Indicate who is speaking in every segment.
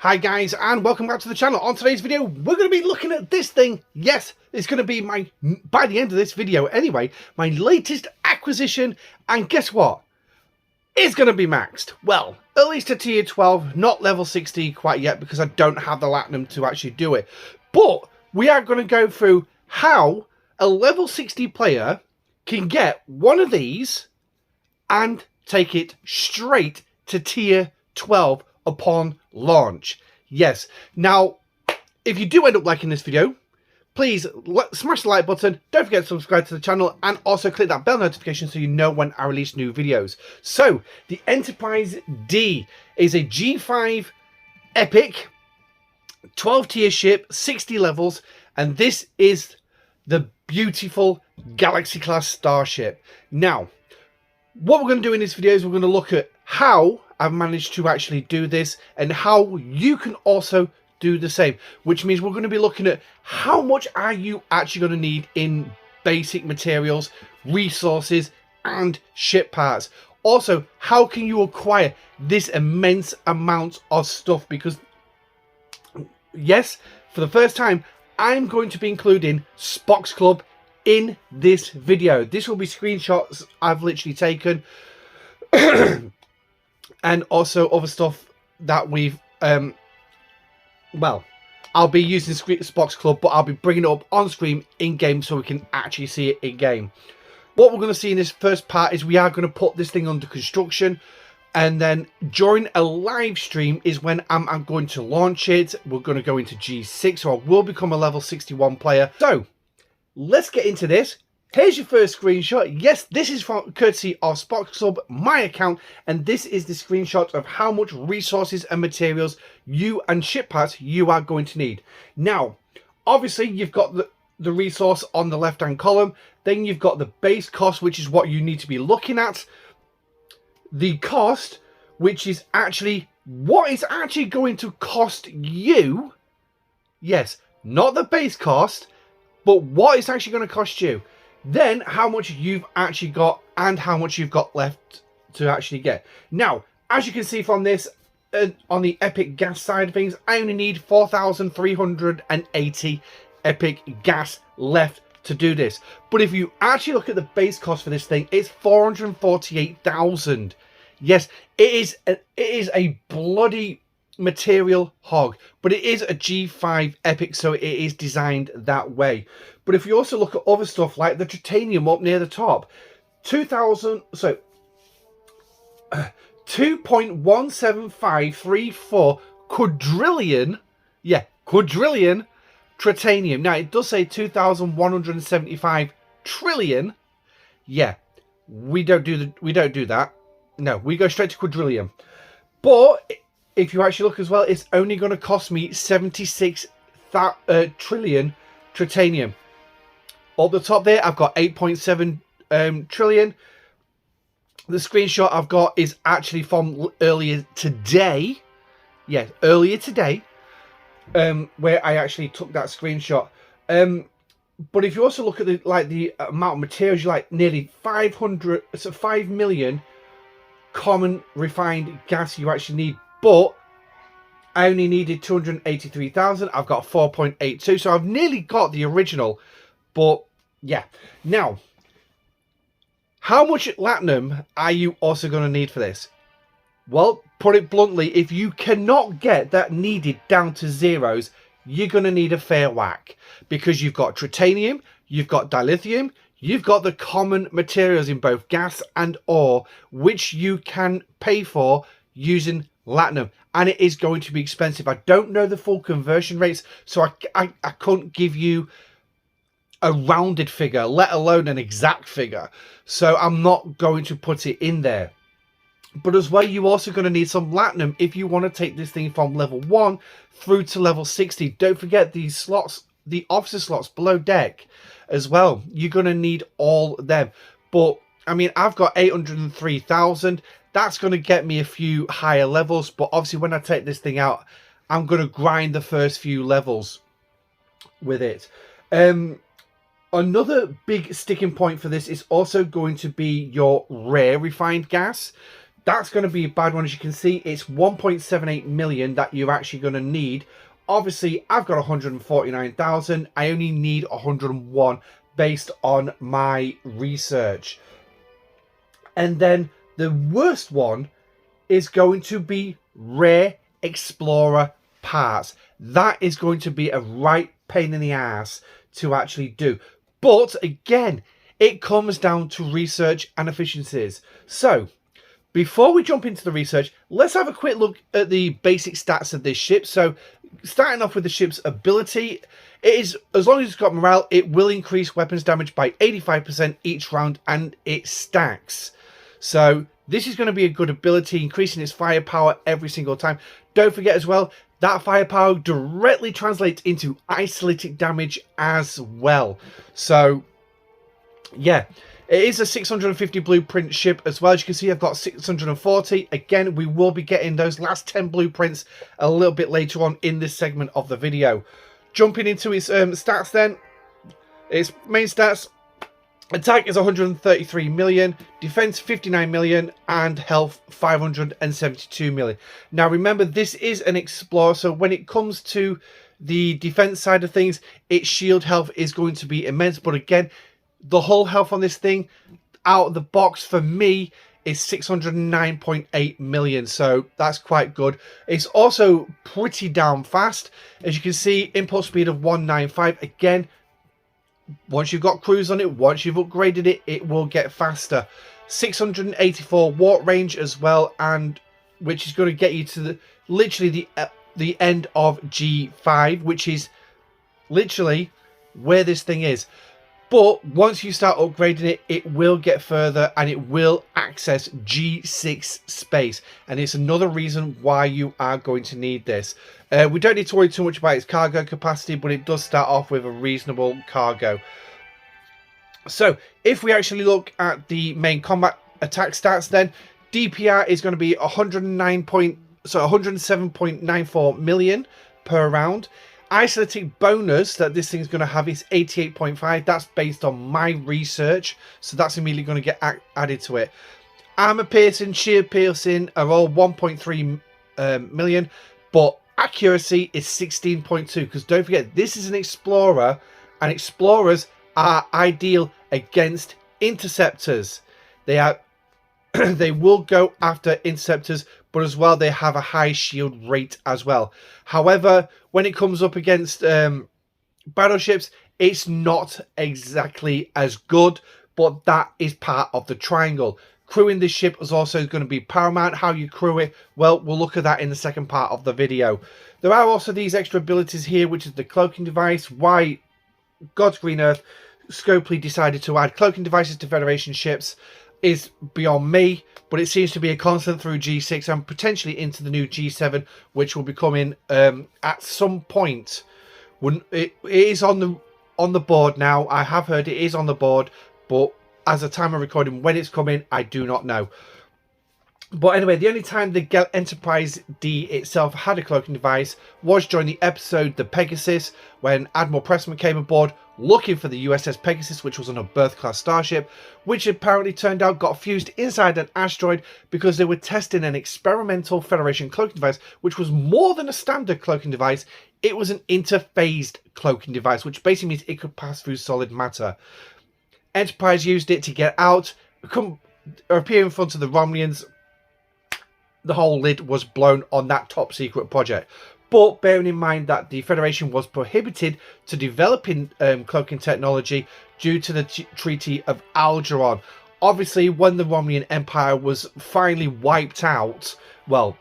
Speaker 1: Hi guys, and welcome back to the channel. On today's video, we're going to be looking at this thing. Yes, it's going to be by the end of this video anyway, my latest acquisition. And guess what? It's going to be maxed. Well, at least to tier 12, not level 60 quite yet because I don't have the Latinum to actually do it. But we are going to go through how a level 60 player can get one of these and take it straight to tier 12 upon launch. Yes. Now, if you do end up liking this video, please smash the like button. Don't forget to subscribe to the channel and also click that bell notification so you know when I release new videos. So, the Enterprise D is a G5 Epic, 12 tier ship, 60 levels, and this is the beautiful Galaxy class starship. Now, what we're going to do in this video is we're going to look at how I've managed to actually do this and how you can also do the same, which means we're going to be looking at how much are you actually going to need in basic materials, resources and ship parts. Also, how can you acquire this immense amount of stuff, because yes, for the first time I'm going to be including Spock's Club in this video. This will be screenshots I've literally taken and also other stuff that we've well, I'll be using Spock's Club, but I'll be bringing it up on screen in game so we can actually see it in game. What we're going to see in this first part is we are going to put this thing under construction, and then during a live stream is when I'm going to launch it. We're going to go into G6, so I will become a level 61 player. So let's get into this. Here's your first screenshot. Yes, this is from courtesy of Spock's Club, my account, and this is the screenshot of how much resources and materials you and ship parts you are going to need. Now, obviously, you've got the resource on the left-hand column. Then you've got the base cost, which is what you need to be looking at. The cost, which is actually what it's actually going to cost you. Yes, not the base cost, but what it's actually going to cost you. Then how much you've actually got and how much you've got left to actually get. Now, as you can see from this, on the Epic gas side of things, I only need 4,380 Epic gas left to do this. But if you actually look at the base cost for this thing, it's 448,000. Yes, it is a bloody material hog, but it is a G5 Epic, so it is designed that way. But if you also look at other stuff like the titanium up near the top, 2.17534 quadrillion, yeah, quadrillion titanium. Now it does say 2,175 trillion. Yeah, we don't do that. No, we go straight to quadrillion. But if you actually look as well, it's only going to cost me 76 trillion titanium. Up the top there, I've got 8.7 trillion. The screenshot I've got is actually from earlier today. Yes, earlier today, where I actually took that screenshot. But if you also look at the amount of materials, you like nearly 5 million common refined gas you actually need. But I only needed 283,000. I've got 4.82, so I've nearly got the original. But yeah, now, how much Latinum are you also going to need for this? Well, put it bluntly, if you cannot get that needed down to zeros, you're going to need a fair whack, because you've got titanium, you've got dilithium, you've got the common materials in both gas and ore, which you can pay for using Latinum, and it is going to be expensive. I don't know the full conversion rates, so I couldn't give you a rounded figure, let alone an exact figure, so I'm not going to put it in there. But as well, you're also going to need some Latinum if you want to take this thing from level 1 through to level 60. Don't forget these slots, the officer slots below deck as well. You're going to need all them. But I mean, I've got 803,000. That's going to get me a few higher levels, but obviously when I take this thing out, I'm going to grind the first few levels with it. Another big sticking point for this is also going to be your rare refined gas, that's going to be a bad one. As you can see, it's 1.78 million that you're actually going to need. Obviously, I've got 149,000. I only need 101 based on my research. And then the worst one is going to be rare explorer parts. That is going to be a right pain in the ass to actually do. But again, it comes down to research and efficiencies. So before we jump into the research, let's have a quick look at the basic stats of this ship. So starting off with the ship's ability, it is, as long as it's got morale, it will increase weapons damage by 85% each round, and it stacks. So this is going to be a good ability, increasing its firepower every single time. Don't forget as well, that firepower directly translates into isolytic damage as well. So yeah, it is a 650 blueprint ship as well. As you can see, I've got 640. Again, we will be getting those last 10 blueprints a little bit later on in this segment of the video. Jumping into its stats then, its main stats. Attack is 133 million, defense 59 million, and health 572 million. Now remember, this is an explorer, so when it comes to the defense side of things, its shield health is going to be immense. But again, the whole health on this thing out of the box for me is 609.8 million, so that's quite good. It's also pretty damn fast. As you can see, impulse speed of 195. Again, once you've got cruise on it, once you've upgraded it, it will get faster. 684 warp range as well, and which is going to get you to literally the end of G5, which is literally where this thing is. But once you start upgrading it, it will get further and it will access G6 space. And it's another reason why you are going to need this. We don't need to worry too much about its cargo capacity, but it does start off with a reasonable cargo. So if we actually look at the main combat attack stats, then DPR is going to be 107.94 million per round. Isolytic bonus that this thing's going to have is 88.5. That's based on my research, so that's immediately going to get added to it. Armor piercing, shield piercing are all 1.3 million, but accuracy is 16.2, because don't forget, this is an explorer, and explorers are ideal against interceptors. They are they will go after interceptors, but as well they have a high shield rate as well. However, when it comes up against battleships, it's not exactly as good, but that is part of the triangle. Crewing this ship is also going to be paramount. How you crew it, well, we'll look at that in the second part of the video. There are also these extra abilities here, which is the cloaking device. Why God's green earth Scopely decided to add cloaking devices to Federation ships is beyond me, but it seems to be a constant through G6 and potentially into the new G7, which will be coming at some point. When it is on the board now. I have heard it is on the board, but as a time of recording, when it's coming, I do not know. But anyway, the only time the Enterprise D itself had a cloaking device was during the episode The Pegasus, when Admiral Pressman came aboard looking for the USS Pegasus, which was on a Berth-class starship, which apparently turned out got fused inside an asteroid because they were testing an experimental Federation cloaking device, which was more than a standard cloaking device. It was an interphased cloaking device, which basically means it could pass through solid matter. Enterprise used it to get out, appear in front of the Romulans. The whole lid was blown on that top secret project. But bearing in mind that the Federation was prohibited to developing cloaking technology due to the Treaty of Algernon. Obviously, when the Romulan Empire was finally wiped out, well,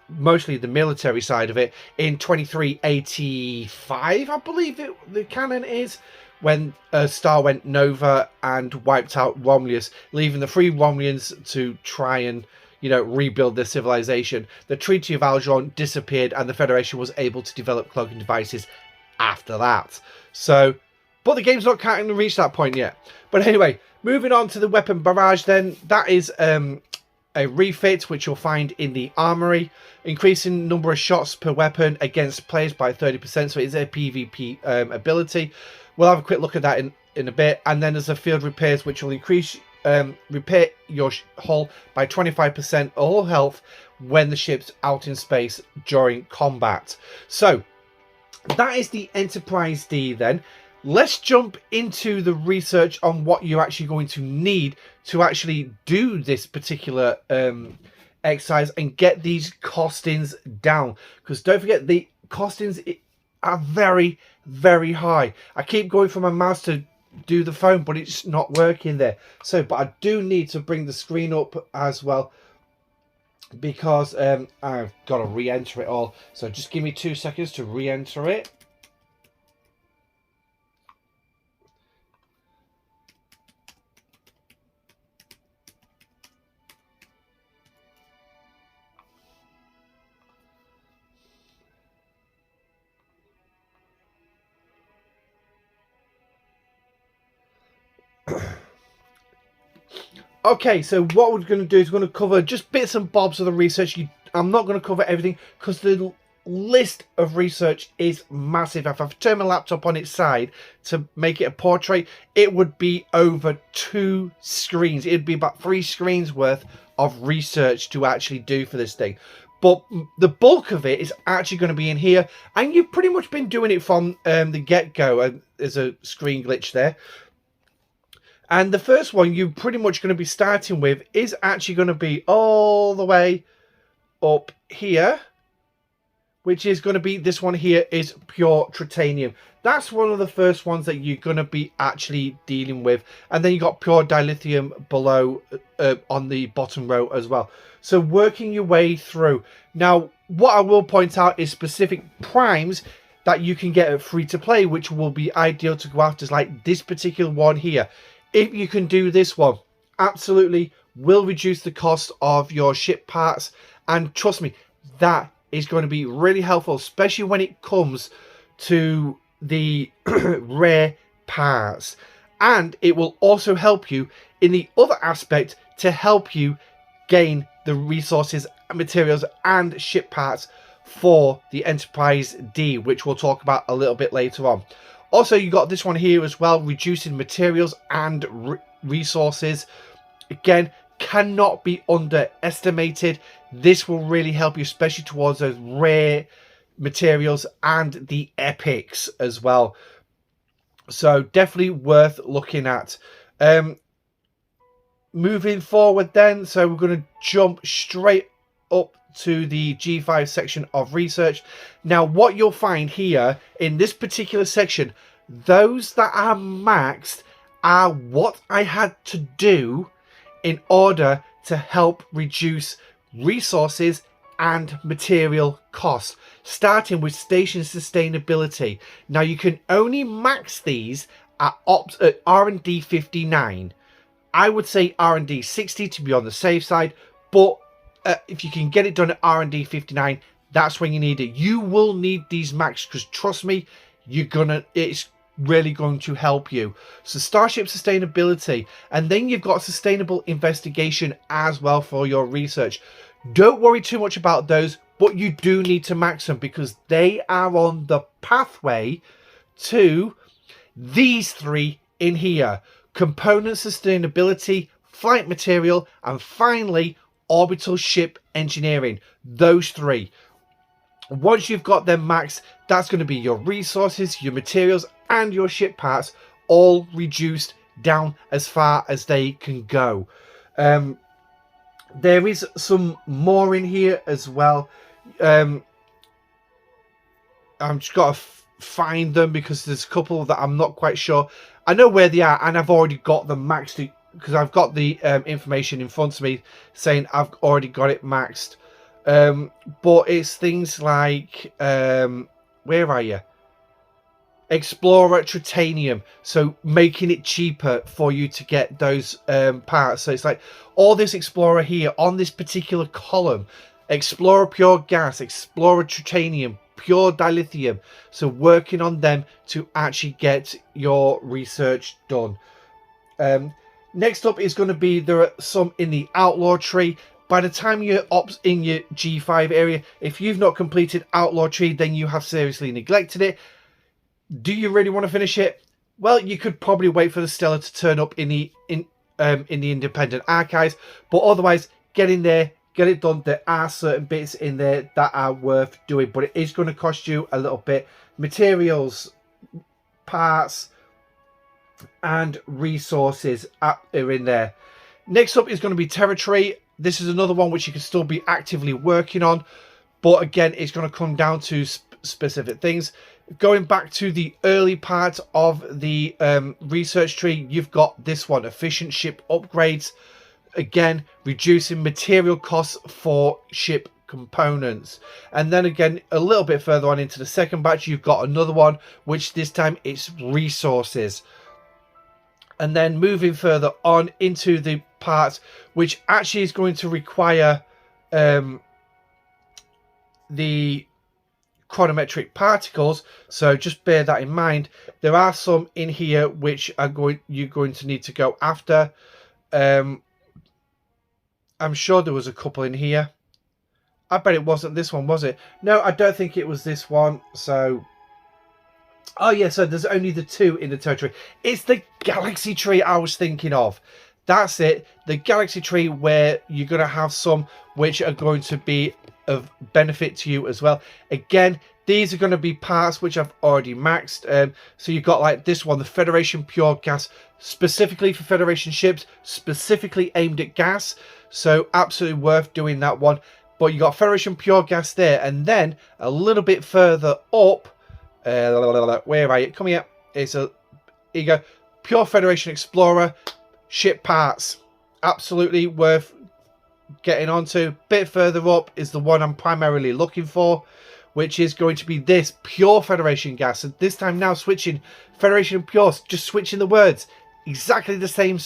Speaker 1: mostly the military side of it, in 2385, I believe the canon is, when a star went nova and wiped out Romulus, leaving the free Romulans to try and rebuild their civilization. The Treaty of Algernon disappeared and the Federation was able to develop cloaking devices after that. So, but the game's not kind of reached that point yet. But anyway, moving on to the weapon barrage then. That is a refit which you'll find in the armory. Increasing number of shots per weapon against players by 30%. So it's a PvP ability. We'll have a quick look at that in a bit. And then there's a field repairs which will increase repair your hull by 25% hull health when the ship's out in space during combat. So that is the Enterprise D then. Let's jump into the research on what you're actually going to need to actually do this particular exercise and get these costings down. Because don't forget, the costings are very, very high. I keep going for my mouse to do the phone, but it's not working there. So, but I do need to bring the screen up as well, because I've got to re-enter it all. So just give me 2 seconds to re-enter it. Okay, so what we're going to do is we're going to cover just bits and bobs of the research. I'm not going to cover everything because the list of research is massive. If I've turned my laptop on its side to make it a portrait, it would be over 2 screens. It'd be about 3 screens worth of research to actually do for this thing. But the bulk of it is actually going to be in here, and you've pretty much been doing it from the get-go. There's a screen glitch there. And the first one you're pretty much going to be starting with is actually going to be all the way up here, which is going to be this one here, is pure titanium. That's one of the first ones that you're going to be actually dealing with. And then you got pure dilithium below on the bottom row as well. So working your way through. Now, what I will point out is specific primes that you can get at free to play, which will be ideal to go after, like this particular one here. If you can do this one, absolutely will reduce the cost of your ship parts. And trust me, that is going to be really helpful, especially when it comes to the rare parts. And it will also help you in the other aspect to help you gain the resources, materials, and ship parts for the Enterprise D, which we'll talk about a little bit later on. Also, you got this one here as well, reducing materials and resources. Again, cannot be underestimated. This will really help you, especially towards those rare materials and the epics as well. So definitely worth looking at. Moving forward then, so we're going to jump straight up to the G5 section of research. Now, what you'll find here in this particular section, those that are maxed are what I had to do in order to help reduce resources and material costs, starting with station sustainability. Now, you can only max these at R&D 59. I would say R&D 60 to be on the safe side, but if you can get it done at R&D 59, that's when you need it. You will need these max, because trust me, it's really going to help you. So Starship sustainability, and then you've got sustainable investigation as well for your research. Don't worry too much about those, but you do need to max them because they are on the pathway to these 3 in here: component sustainability, flight material, and finally orbital ship engineering. Those 3. Once you've got them maxed, that's going to be your resources, your materials, and your ship parts all reduced down as far as they can go. There is some more in here as well. I've just got to find them because there's a couple that I'm not quite sure. I know where they are, and I've already got them maxed because I've got the information in front of me saying I've already got it maxed. But it's things like, where are you? Explorer titanium, so making it cheaper for you to get those parts. So it's like all this Explorer here on this particular column: Explorer pure gas, Explorer titanium, pure dilithium. So working on them to actually get your research done. Next up is going to be, there are some in the outlaw tree. By the time you're in your G5 area, if you've not completed outlaw tree, then you have seriously neglected it. Do you really want to finish it? Well, you could probably wait for the Stellar to turn up in in the independent archives, but otherwise get in there, get it done. There are certain bits in there that are worth doing, but it is going to cost you a little bit. Materials, parts, and resources are in there. Next up is going to be territory. This is another one which you can still be actively working on, but again, it's going to come down to specific things. Going back to the early part of the research tree, you've got this one, efficient ship upgrades. Again, reducing material costs for ship components. And then again, a little bit further on into the second batch, you've got another one, which this time it's resources. And then moving further on into the part which actually is going to require the chronometric particles, so just bear that in mind. There are some in here which are you're going to need to go after. I'm sure there was a couple in here. I bet it wasn't this one, was it? No, I don't think it was this one. So, oh yeah, so there's only the two in the territory. It's the galaxy tree I was thinking of. That's it, the galaxy tree, where you're going to have some which are going to be of benefit to you as well. Again, these are going to be parts which I've already maxed. So you've got like this one, the Federation Pure Gas, specifically for Federation ships, specifically aimed at gas. So absolutely worth doing that one. But you got Federation Pure Gas there, and then a little bit further up, where are you? Come here. It's a, here you go, Pure Federation Explorer ship parts. Absolutely worth getting onto. Bit further up is the one I'm primarily looking for, which is going to be this Pure Federation Gas. And this time now switching Federation and Pure, just switching the words. Exactly the same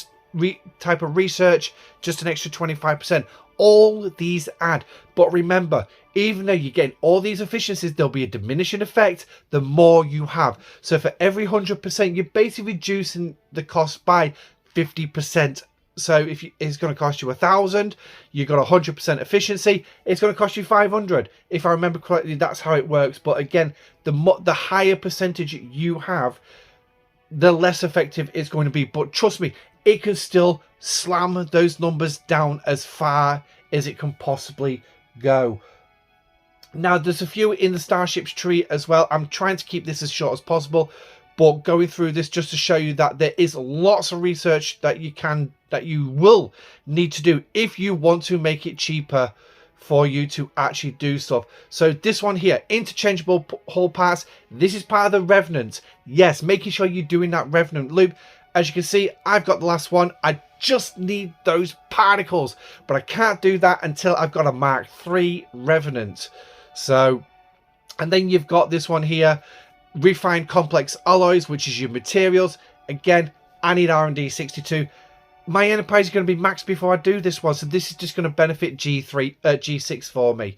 Speaker 1: type of research, just an extra 25%. All these add, but remember, even though you're getting all these efficiencies, there'll be a diminishing effect the more you have. So for every 100%, you're basically reducing the cost by 50%. So if it's going to cost you 1,000, you've got 100% efficiency, it's going to cost you 500. If I remember correctly, that's how it works. But again, the higher percentage you have, the less effective it's going to be. But trust me, it can still slam those numbers down as far as it can possibly go. Now, there's a few in the Starships tree as well. I'm trying to keep this as short as possible, but going through this just to show you that there is lots of research that you will need to do if you want to make it cheaper for you to actually do stuff. So this one here, interchangeable hull parts. This is part of the Revenant. Yes, making sure you're doing that Revenant loop. As you can see, I've got the last one. I just need those particles, but I can't do that until I've got a Mark III Revenant. So, and then you've got this one here, refined complex alloys, which is your materials. Again, I need R&D 62. My Enterprise is going to be maxed before I do this one, so this is just going to benefit G6 for me.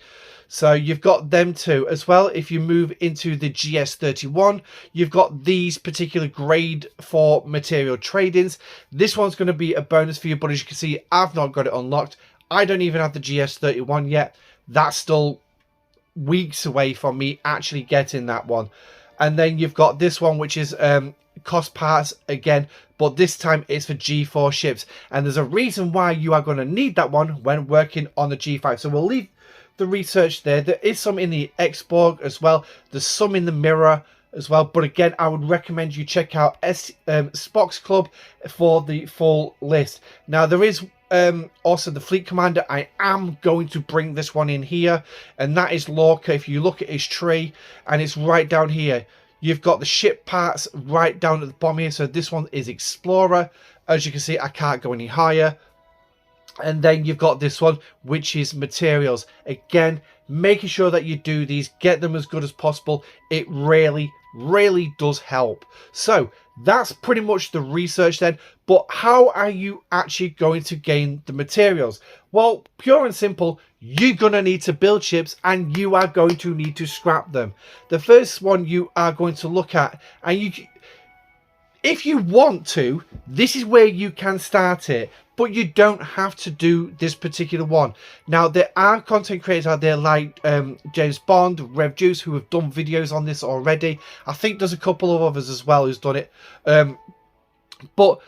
Speaker 1: So you've got them two as well. If you move into the GS31, you've got these particular grade for material tradings. This one's going to be a bonus for you, but as you can see, I've not got it unlocked. I don't even have the GS31 yet. That's still weeks away from me actually getting that one. And then you've got this one, which is cost parts again, but this time it's for G4 ships. And there's a reason why you are going to need that one when working on the G5. So we'll leave the research there. There is some in the Xborg as well. There's some in the Mirror as well. But again, I would recommend you check out Spock's Club for the full list. Now, there is also the Fleet Commander. I am going to bring this one in here, and that is Lorca. If you look at his tree, and it's right down here, you've got the ship parts right down at the bottom here. So this one is Explorer. As you can see, I can't go any higher. And then you've got this one, which is materials. Again, making sure that you do these, get them as good as possible. It really does help. So that's pretty much the research then. But how are you actually going to gain the materials? Well, pure and simple, you're going to need to build ships, and you are going to need to scrap them. The first one you are going to look at, and if you want to, this is where you can start it. But you don't have to do this particular one. Now, there are content creators out there like James Bond, Rev Juice, who have done videos on this already. I think there's a couple of others as well who's done it. But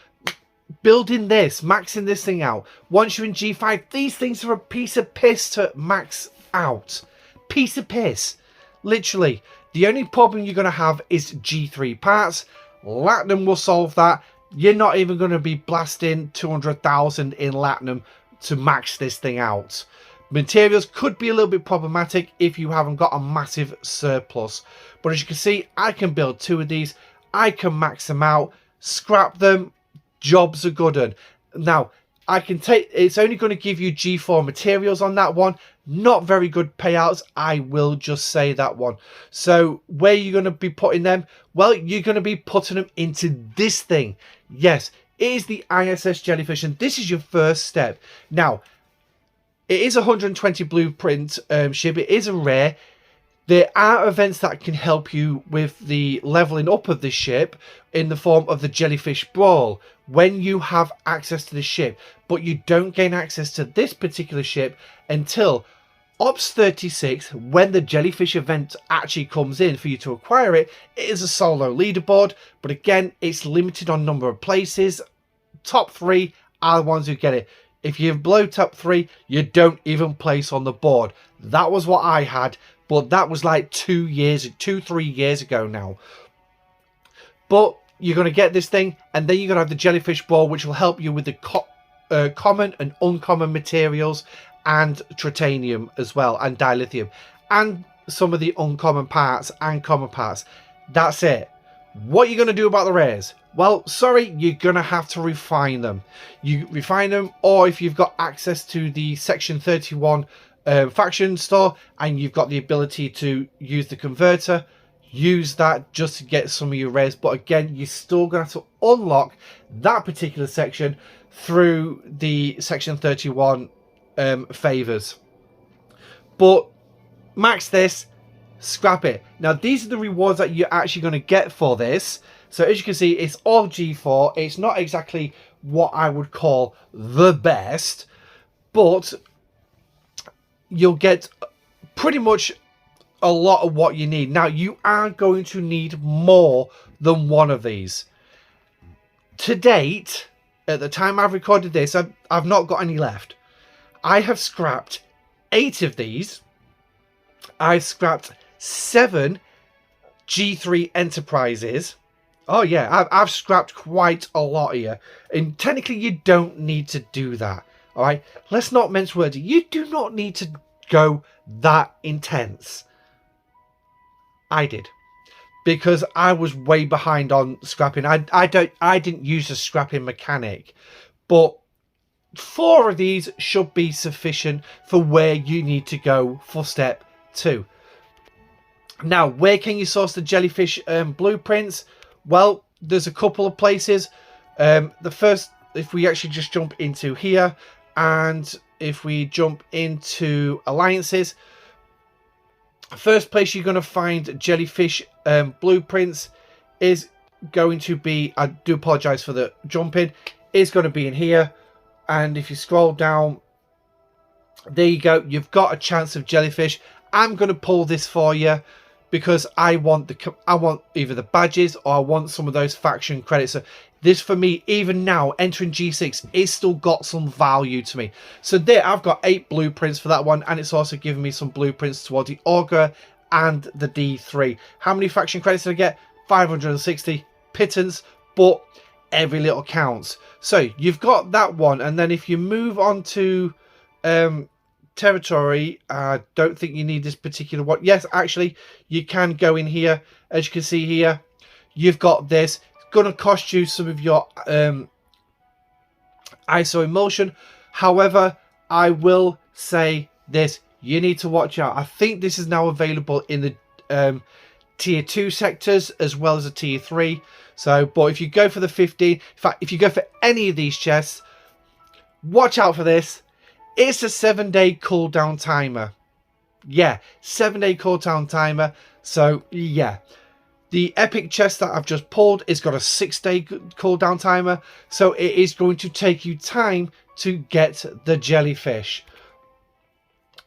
Speaker 1: building this, maxing this thing out. Once you're in G5, these things are a piece of piss to max out. Piece of piss. Literally. The only problem you're going to have is G3 parts. Latinum will solve that. You're not even going to be blasting 200,000 in Latinum to max this thing out. Materials could be a little bit problematic if you haven't got a massive surplus. But as you can see, I can build 2 of these. I can max them out, scrap them. Jobs are good. And now I can take, it's only going to give you G4 materials on that one. Not very good payouts, I will just say that one. So where you're going to be putting them? Well, you're going to be putting them into this thing. Yes, it is the ISS Jellyfish, and this is your first step. Now, it is a 120 blueprint ship. It is a rare. There are events that can help you with the leveling up of this ship in the form of the Jellyfish Brawl when you have access to the ship, but you don't gain access to this particular ship until Ops 36, when the Jellyfish event actually comes in for you to acquire it. It is a solo leaderboard, but again, it's limited on number of places. Top 3 are the ones who get it. If you're below top 3, you don't even place on the board. That was what I had, but that was like 3 years ago now. But you're going to get this thing, and then you're going to have the Jellyfish Ball, which will help you with the common and uncommon materials, and titanium as well, and dilithium, and some of the uncommon parts and common parts. That's it. What are you going to do about the rares? Well, sorry, you're going to have to refine them. You refine them, or if you've got access to the Section 31 faction store, and you've got the ability to use the converter, use that just to get some of your rares. But again, you're still going to have to unlock that particular section through the Section 31 favors. But max this, scrap it. Now, these are the rewards that you're actually going to get for this. So as you can see, it's all G4. It's not exactly what I would call the best, but you'll get pretty much a lot of what you need. Now, you are going to need more than one of these. To date, at the time I've recorded this, I've not got any left. I have scrapped 8 of these. I've scrapped 7 G3 Enterprises. Oh yeah, I've scrapped quite a lot here. And technically you don't need to do that. Alright, let's not mince words. You do not need to go that intense. I did. Because I was way behind on scrapping. I didn't use a scrapping mechanic. But 4 of these should be sufficient for where you need to go for step 2. Now, where can you source the Jellyfish blueprints? Well, there's a couple of places. The first, if we actually just jump into here, and if we jump into alliances, first place you're going to find Jellyfish blueprints is going to be, I do apologize for the jumping, is going to be in here. And if you scroll down, there you go. You've got a chance of Jellyfish. I'm going to pull this for you because I want either the badges or I want some of those faction credits. So this for me, even now, entering G6, it's still got some value to me. So there, I've got 8 blueprints for that one, and it's also giving me some blueprints towards the Augur and the D3. How many faction credits did I get? 560 pittance, but every little counts. So you've got that one, and then if you move on to territory, I don't think you need this particular one. Yes, actually you can go in here. As you can see here, you've got this. It's going to cost you some of your ISO emulsion. However, I will say this, you need to watch out. I think this is now available in the tier 2 sectors as well as a tier 3. So, but if you go for the 15, in fact, if you go for any of these chests, watch out for this. It's a 7-day cooldown timer. Yeah, 7-day cooldown timer. So, yeah. The epic chest that I've just pulled has got a 6-day cooldown timer. So, it is going to take you time to get the Jellyfish.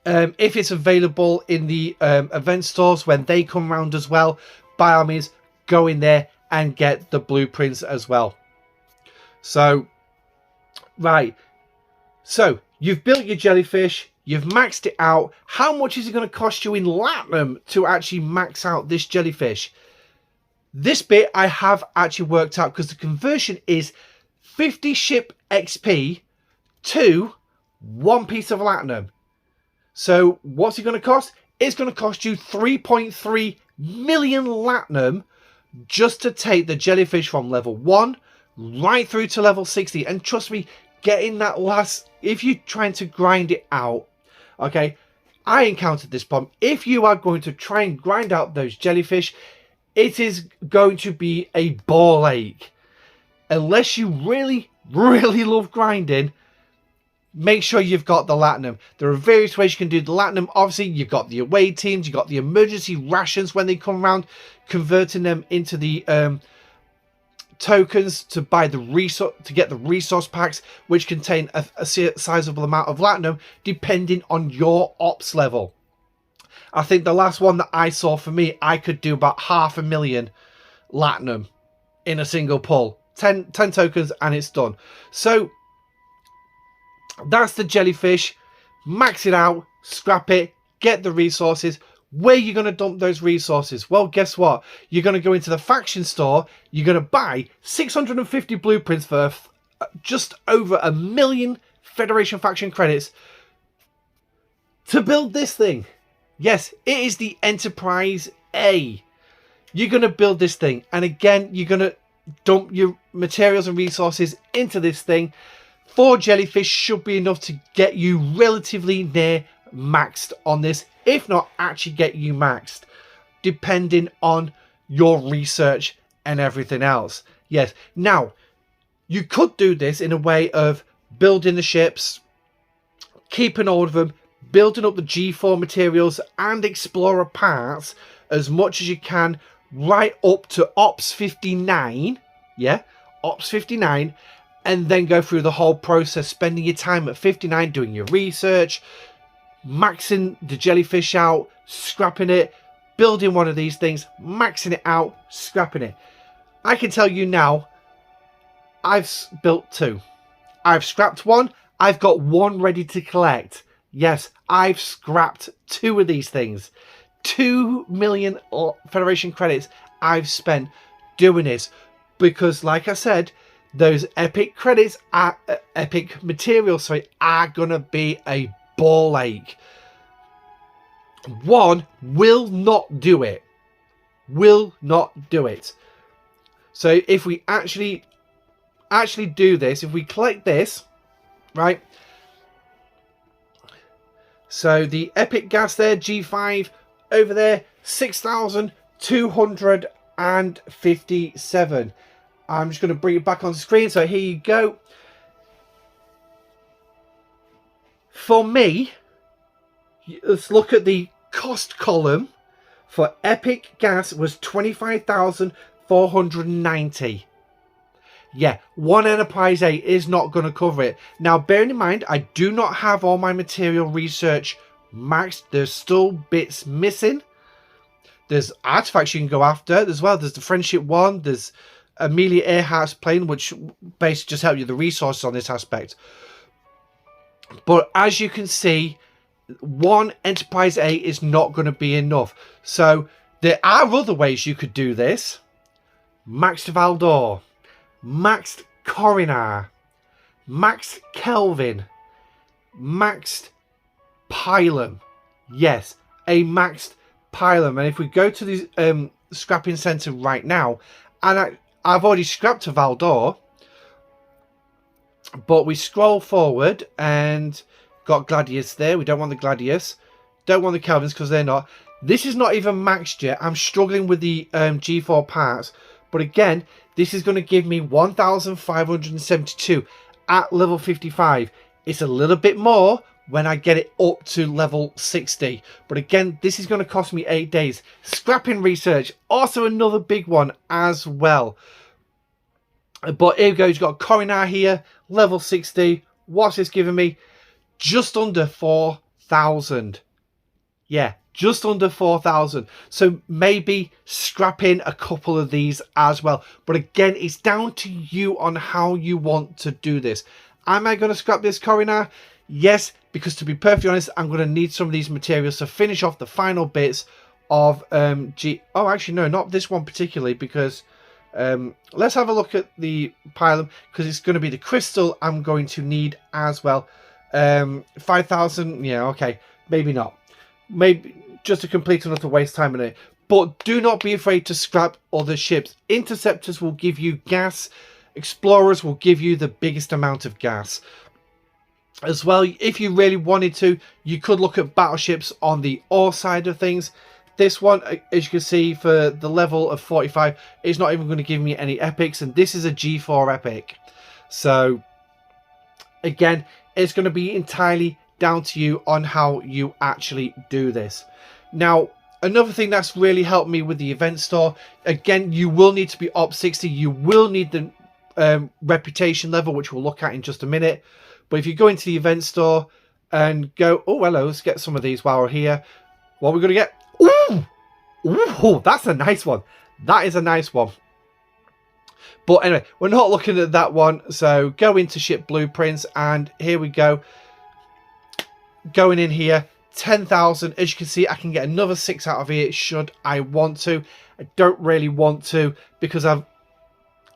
Speaker 1: If it's available in the event stores when they come round as well, by all means, go in there and get the blueprints as well. So Right. So you've built your jellyfish. You've maxed it out. How much is it going to cost you in Latinum to actually max out this jellyfish? This bit I have actually worked out because the conversion is 50 ship XP to 1 piece of Latinum. So what's it going to cost? It's going to cost you 3.3 million Latinum just to take the jellyfish from level 1 right through to level 60. And trust me, getting that last, if you're trying to grind it out, okay, I encountered this problem. If you are going to try and grind out those jellyfish, it is going to be a ball ache. Unless you really, really love grinding, make sure you've got the Latinum. There are various ways you can do the Latinum. Obviously, you've got the away teams, you've got the emergency rations when they come around, converting them into the tokens to buy the resource, to get the resource packs, which contain a sizable amount of Latinum depending on your ops level. I think the last one that I saw for me, I could do about 500,000 Latinum in a single pull. 10 tokens and it's done. So that's the jellyfish. Max it out, scrap it, get the resources. Where are you going to dump those resources? Well, guess what? You're going to go into the faction store. You're going to buy 650 blueprints for just over 1 million Federation faction credits to build this thing. Yes, it is the Enterprise A. You're going to build this thing. And again, you're going to dump your materials and resources into this thing. 4 jellyfish should be enough to get you relatively near maxed on this. If not, actually get you maxed. Depending on your research and everything else. Yes. Now, you could do this in a way of building the ships, keeping all of them, building up the G4 materials and Explorer parts as much as you can, right up to Ops 59. Yeah, Ops 59. And then go through the whole process, spending your time at 59 doing your research, maxing the jellyfish out, scrapping it, building one of these things, maxing it out, scrapping it. I can tell you now, I've built 2. I've scrapped 1. I've got 1 ready to collect. Yes, I've scrapped 2 of these things. 2 million Federation credits I've spent doing this. Because, like I said, those epic credits, epic materials, sorry, are going to be a ball ache. 1 will not do it. Will not do it. So if we actually do this, if we collect this, right? So the epic gas there, G5, over there, 6,257. I'm just going to bring it back on screen. So here you go. For me, let's look at the cost column for epic gas was 25,490. Yeah, 1 Enterprise A is not going to cover it. Now, bearing in mind, I do not have all my material research maxed. There's still bits missing. There's artifacts you can go after as well. There's the Friendship 1. There's Amelia Earhart's plane, which basically just help you the resources on this aspect. But as you can see, 1 Enterprise A is not going to be enough. So there are other ways you could do this. Maxed Valdor, maxed Corinar, maxed Kelvin, maxed Pylum. Yes, a maxed Pylum. And if we go to the scrapping center right now, and I've already scrapped a Valdor, but we scroll forward and got Gladius there. We don't want the Gladius. Don't want the Kelvins because they're not. This is not even maxed yet. I'm struggling with the G4 parts. But again, this is going to give me 1,572 at level 55. It's a little bit more when I get it up to level 60. But again, this is going to cost me 8 days. Scrapping research, also another big one as well. But here we go. You've got Corinar here, level 60. What's this giving me? Just under 4,000. Yeah, just under 4,000. So maybe scrapping a couple of these as well. But again, it's down to you on how you want to do this. Am I going to scrap this Coronar? Yes, because to be perfectly honest, I'm going to need some of these materials to finish off the final bits of Oh, actually, no, not this one particularly, because let's have a look at the pylon, because it's going to be the crystal I'm going to need as well. 5,000, yeah, okay, maybe not. Maybe just to complete another waste time in it. But do not be afraid to scrap other ships. Interceptors will give you gas. Explorers will give you the biggest amount of gas. As well, if you really wanted to, you could look at battleships on the ore side of things. This one, as you can see, for the level of 45, it's not even going to give me any epics. And this is a G4 epic. So, again, it's going to be entirely down to you on how you actually do this. Now, another thing that's really helped me with the event store, again, you will need to be op 60. You will need the reputation level, which we'll look at in just a minute. But if you go into the event store and go, oh, hello, let's get some of these while we're here. What we're going to get? Ooh! Ooh, that's a nice one. That is a nice one. But anyway, we're not looking at that one. So go into ship blueprints, and here we go. Going in here, 10,000. As you can see, I can get another 6 out of here should I want to. I don't really want to, because I've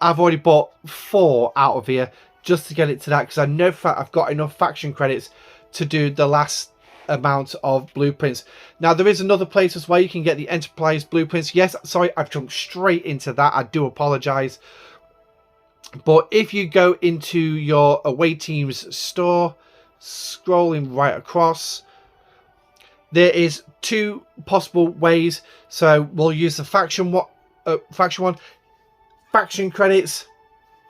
Speaker 1: already bought 4 out of here just to get it to that, because I know I've got enough faction credits to do the last amount of blueprints. Now, there is another place as well you can get the Enterprise blueprints. Yes, sorry, I've jumped straight into that. I do apologize. But if you go into your away team's store, scrolling right across, there is 2 possible ways. So we'll use the faction one. Faction credits,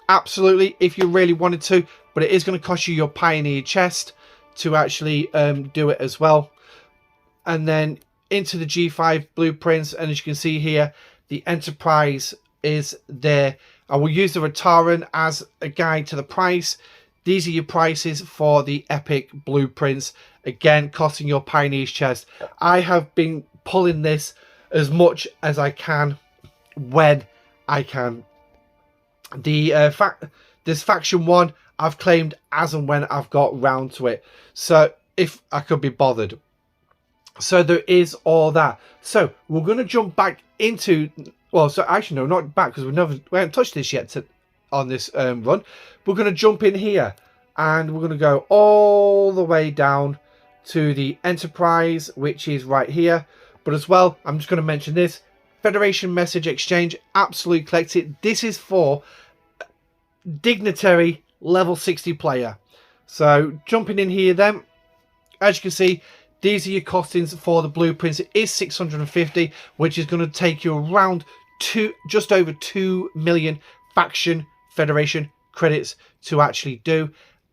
Speaker 1: absolutely, if you really wanted to, but it is going to cost you your Pioneer chest to actually do it as well. And then into the G5 blueprints, and as you can see here, the Enterprise is there. I will use the Rataran as a guide to the price. These are your prices for the epic blueprints, again costing your Pioneer's chest. I have been pulling this as much as I can when I can. This faction one I've claimed as and when I've got round to it, so if I could be bothered. So there is all that. So we're going to jump back into, well, so actually no, not back, because we haven't touched this yet on this run. We're going to jump in here, and we're going to go all the way down to the Enterprise, which is right here. But as well, I'm just going to mention this Federation Message Exchange. Absolutely collect it. This is for dignitary level 60 player. So jumping in here then, as you can see, these are your costings for the blueprints. It is 650, which is going to take you around just over 2 million faction Federation credits to actually do.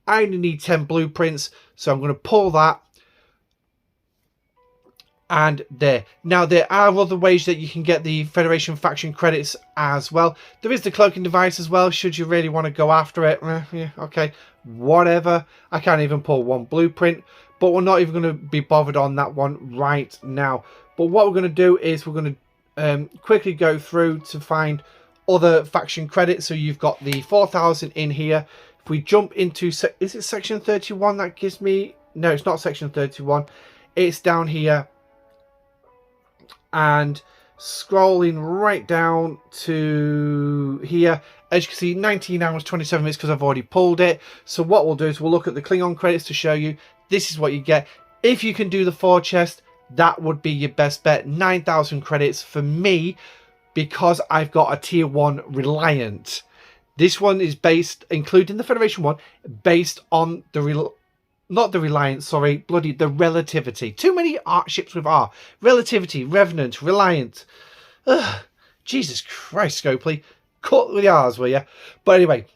Speaker 1: I only need 10 blueprints, so I'm going to pull that. And there. Now, there are other ways that you can get the Federation faction credits as well. There is the cloaking device as well, should you really want to go after it. Yeah, okay, whatever. I can't even pull 1 blueprint, but we're not even going to be bothered on that one right now. But what we're going to do is we're going to quickly go through to find other faction credits. So you've got the 4,000 in here. If we jump into, is it section 31 that gives me? No, it's not section 31. It's down here. And scrolling right down to here, as you can see, 19 hours 27 minutes, because I've already pulled it. So what we'll do is we'll look at the Klingon credits to show you this is what you get. If you can do the 4 chest, that would be your best bet. 9,000 credits for me, because I've got a tier 1 Reliant. This one is based, including the Federation one, based on the not the Reliance, sorry, bloody the Relativity. Too many ships with R. Relativity, Revenant, Reliant. Ugh, Jesus Christ, Scopely. Cut with the R's, will you? But anyway,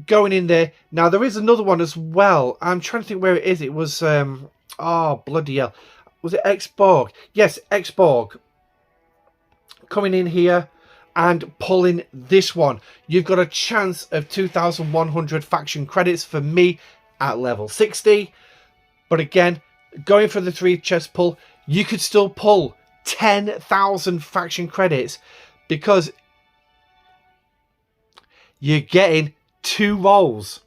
Speaker 1: going in there. Now, there is another one as well. I'm trying to think where it is. It was, oh, bloody hell. Was it X-Borg? Yes, X-Borg. Coming in here and pulling this one. You've got a chance of 2,100 faction credits for me at level 60. But again, going for the 3 chest pull, you could still pull 10,000 faction credits, because you're getting 2 rolls.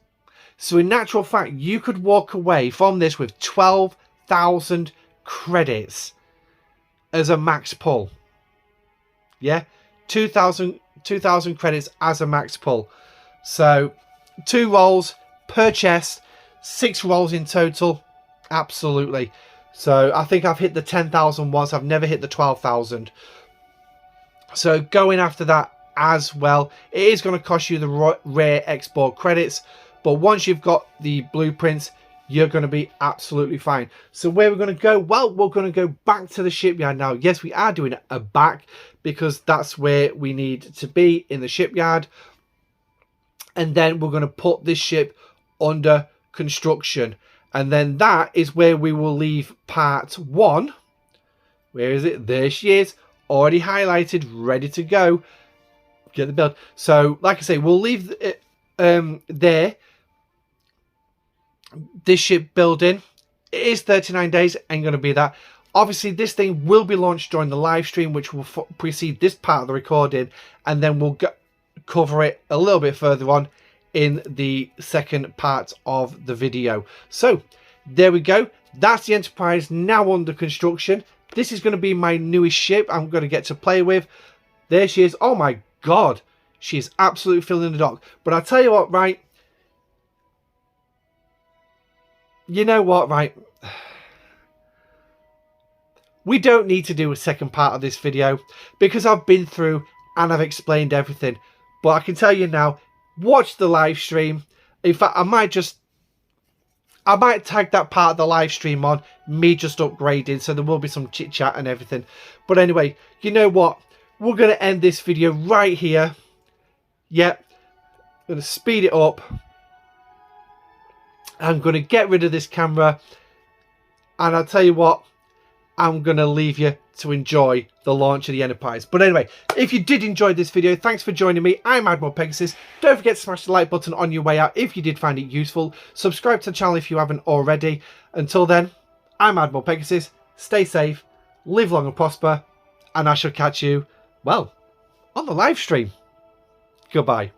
Speaker 1: So in actual fact, you could walk away from this with 12,000 credits as a max pull. Yeah, 2,000 credits as a max pull. So 2 rolls per chest, 6 rolls in total. Absolutely. So I think I've hit the 10,000 once. I've never hit the 12,000. So going after that as well, it is going to cost you the rare export credits, but once you've got the blueprints, you're going to be absolutely fine. So where we're going to go? Well, we're going to go back to the shipyard now. Yes, we are doing a back because that's where we need to be, in the shipyard. And then we're going to put this ship under construction. And then that is where we will leave part 1. Where is it? There she is. Already highlighted, ready to go. Get the build. So, like I say, we'll leave it there. This ship building. It is 39 days. Ain't going to be that. Obviously, this thing will be launched during the live stream, which will precede this part of the recording. And then we'll cover it a little bit further on in the second part of the video. So, there we go. That's the Enterprise now under construction. This is going to be my newest ship I'm going to get to play with. There she is. Oh my god. She is absolutely filling the dock. But I'll tell you what, right? You know what, right? We don't need to do a second part of this video because I've been through and I've explained everything. But I can tell you now, watch the live stream. In fact, I might tag that part of the live stream on me just upgrading, so there will be some chit chat and everything. But anyway, you know what? We're going to end this video right here. Yep. I'm going to speed it up. I'm going to get rid of this camera. And I'll tell you what, I'm going to leave you to enjoy the launch of the Enterprise. But anyway, if you did enjoy this video, thanks for joining me. I'm Admiral Pegasus. Don't forget to smash the like button on your way out if you did find it useful. Subscribe to the channel if you haven't already. Until then, I'm Admiral Pegasus. Stay safe, live long and prosper, and I shall catch you, well, on the live stream. Goodbye.